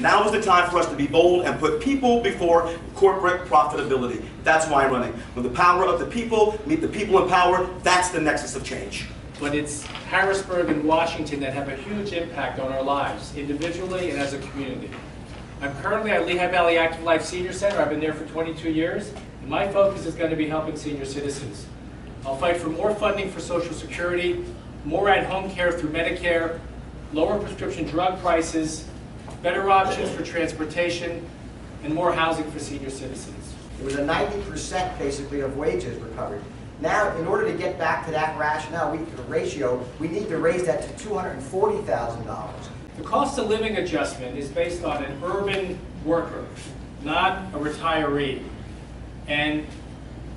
Now is the time for us to be bold and put people before corporate profitability. That's why I'm running. When the power of the people meet the people in power, that's the nexus of change. But it's Harrisburg and Washington that have a huge impact on our lives, individually and as a community. I'm currently at Lehigh Valley Active Life Senior Center. I've been there for 22 years, and my focus is going to be helping senior citizens. I'll fight for more funding for Social Security, more at-home care through Medicare, lower prescription drug prices, better options for transportation, and more housing for senior citizens. It was a 90% basically of wages recovered. Now, in order to get back to that ratio, we need to raise that to $240,000. The cost of living adjustment is based on an urban worker, not a retiree. And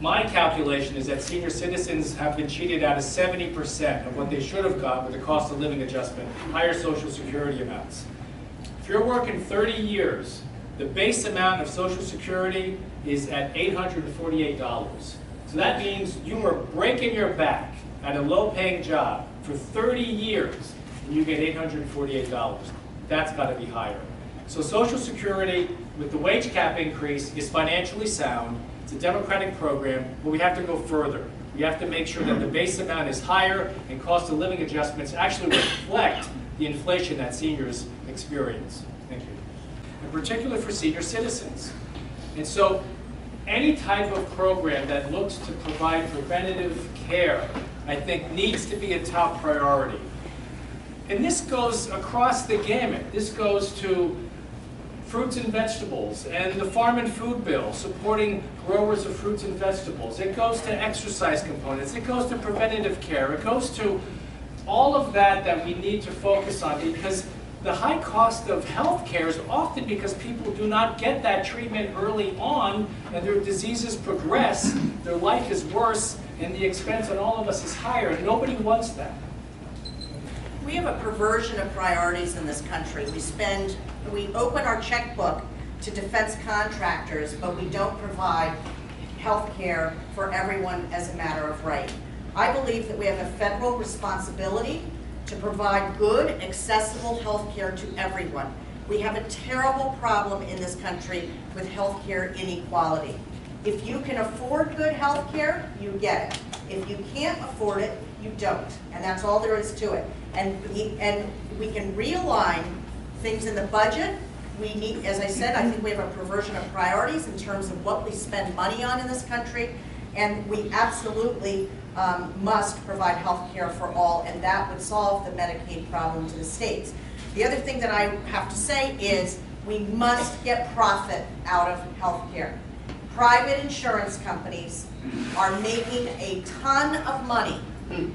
my calculation is that senior citizens have been cheated out of 70% of what they should have got with the cost of living adjustment, higher Social Security amounts. If you're working 30 years, the base amount of Social Security is at $848. So that means you were breaking your back at a low-paying job for 30 years, and you get $848. That's got to be higher. So Social Security, with the wage cap increase, is financially sound. It's a democratic program, but we have to go further. We have to make sure that the base amount is higher and cost of living adjustments actually reflect the inflation that seniors experience. Thank you. In particular for senior citizens. And so any type of program that looks to provide preventative care, I think, needs to be a top priority. And this goes across the gamut. This goes to fruits and vegetables and the Farm and Food Bill, supporting growers of fruits and vegetables. It goes to exercise components. It goes to preventative care. It goes to all of that we need to focus on, because the high cost of health care is often because people do not get that treatment early on, and their diseases progress, their life is worse, and the expense on all of us is higher, and nobody wants that. We have a perversion of priorities in this country. We open our checkbook to defense contractors, but we don't provide health care for everyone as a matter of right. I believe that we have a federal responsibility to provide good, accessible health care to everyone. We have a terrible problem in this country with health care inequality. If you can afford good health care, you get it. If you can't afford it, you don't. And that's all there is to it. And we can realign things in the budget. We need, as I said, I think we have a perversion of priorities in terms of what we spend money on in this country. And we absolutely must provide health care for all, and that would solve the Medicaid problem to the states. The other thing that I have to say is we must get profit out of health care. Private insurance companies are making a ton of money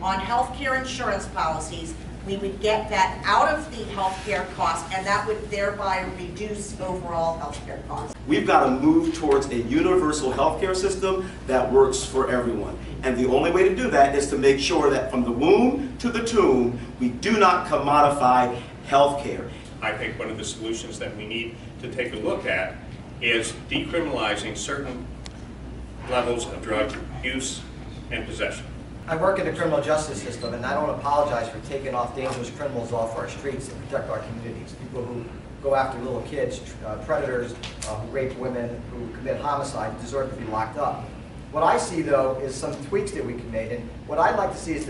on health care insurance policies. We would get that out of the health care costs, and that would thereby reduce overall health care costs. We've got to move towards a universal healthcare system that works for everyone. And the only way to do that is to make sure that from the womb to the tomb, we do not commodify healthcare. I think one of the solutions that we need to take a look at is decriminalizing certain levels of drug use and possession. I work in the criminal justice system, and I don't apologize for taking off dangerous criminals off our streets to protect our communities. People who go after little kids, predators, who rape women, who commit homicide, deserve to be locked up. What I see, though, is some tweaks that we can make, and what I'd like to see is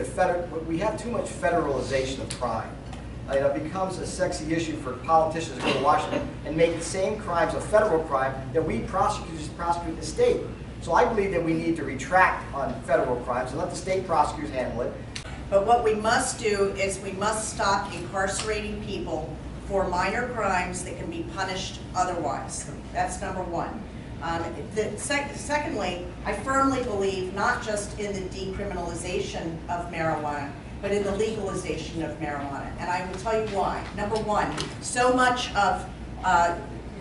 we have too much federalization of crime. It becomes a sexy issue for politicians to go to Washington and make the same crimes a federal crime that we prosecutors prosecute the state. So I believe that we need to retract on federal crimes and let the state prosecutors handle it. But what we must do is we must stop incarcerating people for minor crimes that can be punished otherwise. That's number one. Secondly, I firmly believe not just in the decriminalization of marijuana, but in the legalization of marijuana. And I will tell you why. Number one, so much of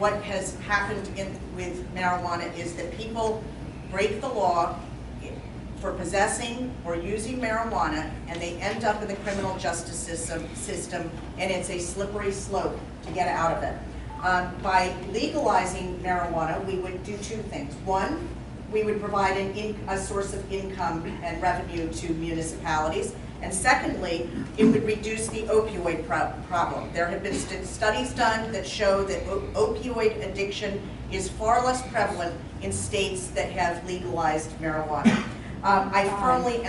what has happened with marijuana is that people break the law for possessing or using marijuana, and they end up in the criminal justice system, and it's a slippery slope to get out of it. By legalizing marijuana, we would do two things. One, we would provide a source of income and revenue to municipalities. And secondly, it would reduce the opioid problem. There have been studies done that show that opioid addiction is far less prevalent in states that have legalized marijuana. I firmly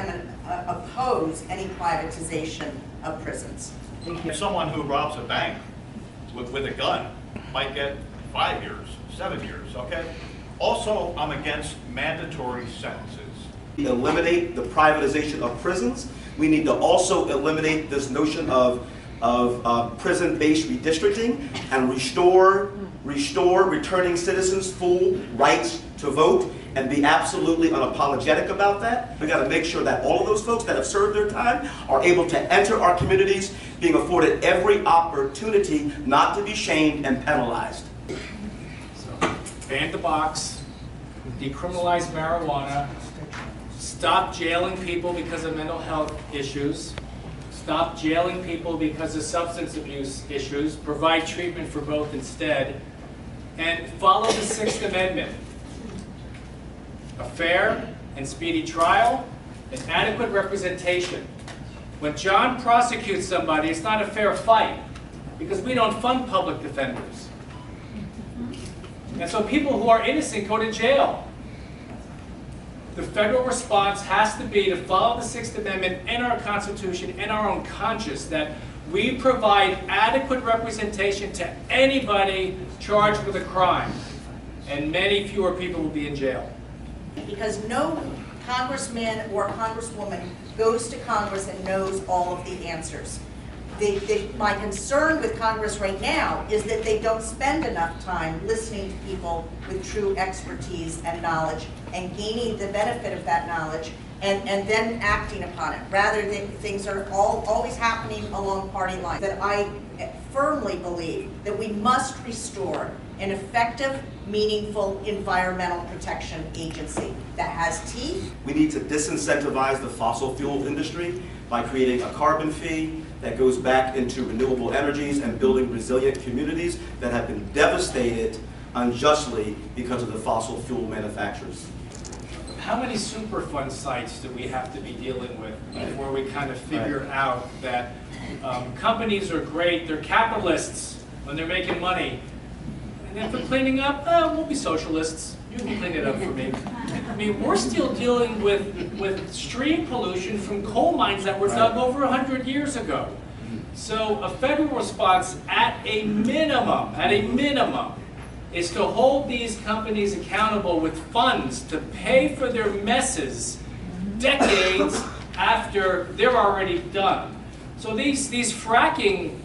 oppose any privatization of prisons. Someone who robs a bank with a gun might get 5 years, 7 years, okay? Also, I'm against mandatory sentences. Eliminate the privatization of prisons. We need to also eliminate this notion of prison-based redistricting and restore returning citizens full rights to vote and be absolutely unapologetic about that. We got to make sure that all of those folks that have served their time are able to enter our communities, being afforded every opportunity not to be shamed and penalized. So, ban the box, decriminalize marijuana, stop jailing people because of mental health issues, stop jailing people because of substance abuse issues, provide treatment for both instead, and follow the Sixth Amendment. A fair and speedy trial, and adequate representation. When John prosecutes somebody, it's not a fair fight, because we don't fund public defenders. And so people who are innocent go to jail. The federal response has to be to follow the Sixth Amendment and our Constitution and our own conscience, that we provide adequate representation to anybody charged with a crime, and many fewer people will be in jail. Because no congressman or congresswoman goes to Congress and knows all of the answers. My concern with Congress right now is that they don't spend enough time listening to people with true expertise and knowledge and gaining the benefit of that knowledge and then acting upon it, rather than things are always happening along party lines. That I firmly believe that we must restore an effective, meaningful environmental protection agency that has teeth. We need to disincentivize the fossil fuel industry by creating a carbon fee that goes back into renewable energies and building resilient communities that have been devastated unjustly because of the fossil fuel manufacturers. How many Superfund sites do we have to be dealing with before we kind of figure out that companies are great, they're capitalists when they're making money, and then for cleaning up, we'll be socialists. You can clean it up for me. I mean, we're still dealing with stream pollution from coal mines that were dug over 100 years ago. So a federal response at a minimum, is to hold these companies accountable with funds to pay for their messes decades after they're already done. So these fracking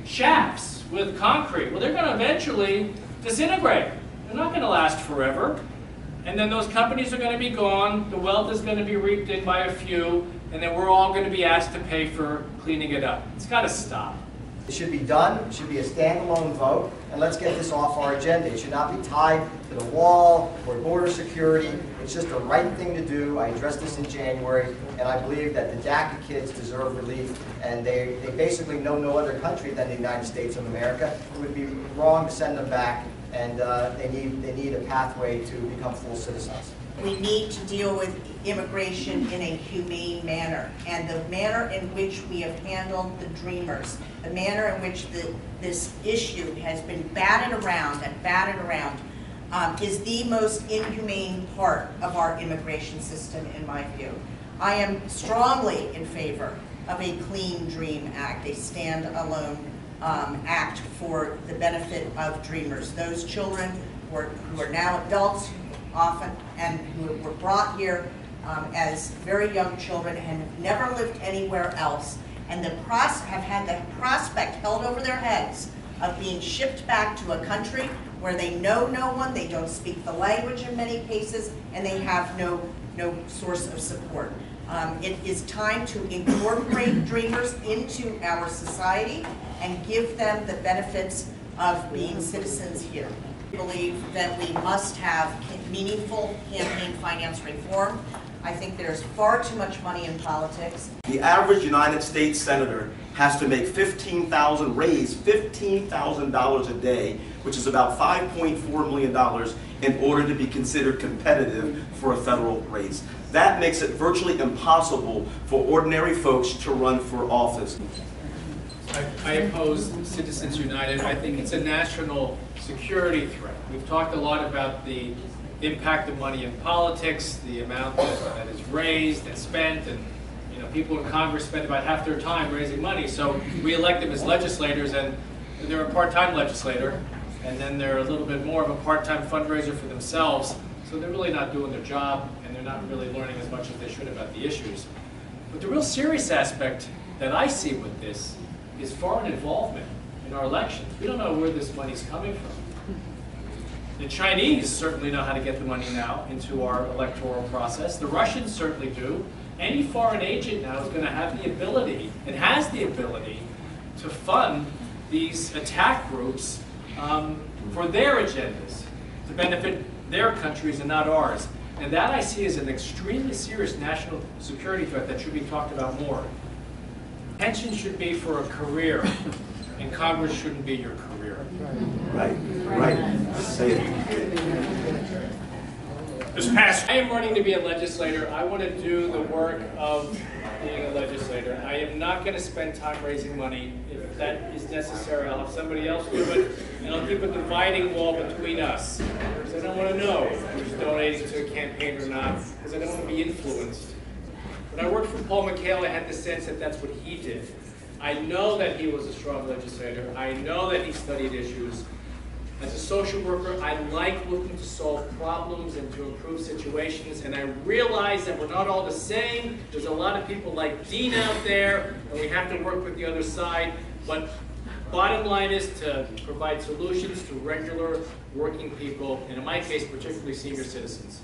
shafts with concrete, well, they're going to eventually disintegrate. They're not going to last forever. And then those companies are going to be gone, the wealth is going to be reaped in by a few, and then we're all going to be asked to pay for cleaning it up. It's got to stop. It should be done, it should be a standalone vote, and let's get this off our agenda. It should not be tied to the wall or border security. It's just the right thing to do. I addressed this in January, and I believe that the DACA kids deserve relief, and they basically know no other country than the United States of America. It would be wrong to send them back, and they need a pathway to become full citizens. We need to deal with immigration in a humane manner, and the manner in which we have handled the Dreamers, the manner in which this issue has been batted around, is the most inhumane part of our immigration system, in my view. I am strongly in favor of a Clean Dream Act, a standalone act for the benefit of Dreamers, those children who are now adults often, and who were brought here as very young children and have never lived anywhere else, and have had the prospect held over their heads of being shipped back to a country where they know no one, they don't speak the language in many cases, and they have no source of support. It is time to incorporate Dreamers into our society and give them the benefits of being citizens here. I believe that we must have meaningful campaign finance reform. I think there's far too much money in politics. The average United States senator has to make raise $15,000 a day, which is about $5.4 million, in order to be considered competitive for a federal race. That makes it virtually impossible for ordinary folks to run for office. I oppose Citizens United. I think it's a national security threat. We've talked a lot about the impact of money in politics, the amount that is raised and spent, and people in Congress spend about half their time raising money. So we elect them as legislators, and they're a part-time legislator, and then they're a little bit more of a part-time fundraiser for themselves. So they're really not doing their job, and they're not really learning as much as they should about the issues. But the real serious aspect that I see with this is foreign involvement in our elections. We don't know where this money's coming from. The Chinese certainly know how to get the money now into our electoral process. The Russians certainly do. Any foreign agent now is going to have the ability, and has the ability, to fund these attack groups for their agendas, to benefit their countries and not ours. And that I see as an extremely serious national security threat that should be talked about more. Pension should be for a career, and Congress shouldn't be your career. Right. Say it. I am running to be a legislator. I want to do the work of being a legislator. I am not going to spend time raising money. If that is necessary, I'll have somebody else do it, and I'll keep a dividing wall between us. Because I don't want to know who's donating to a campaign or not, because I don't want to be influenced. When I worked for Paul McHale, I had the sense that that's what he did. I know that he was a strong legislator. I know that he studied issues. As a social worker, I like looking to solve problems and to improve situations, and I realize that we're not all the same. There's a lot of people like Dean out there, and we have to work with the other side. But bottom line is to provide solutions to regular working people, and in my case, particularly senior citizens.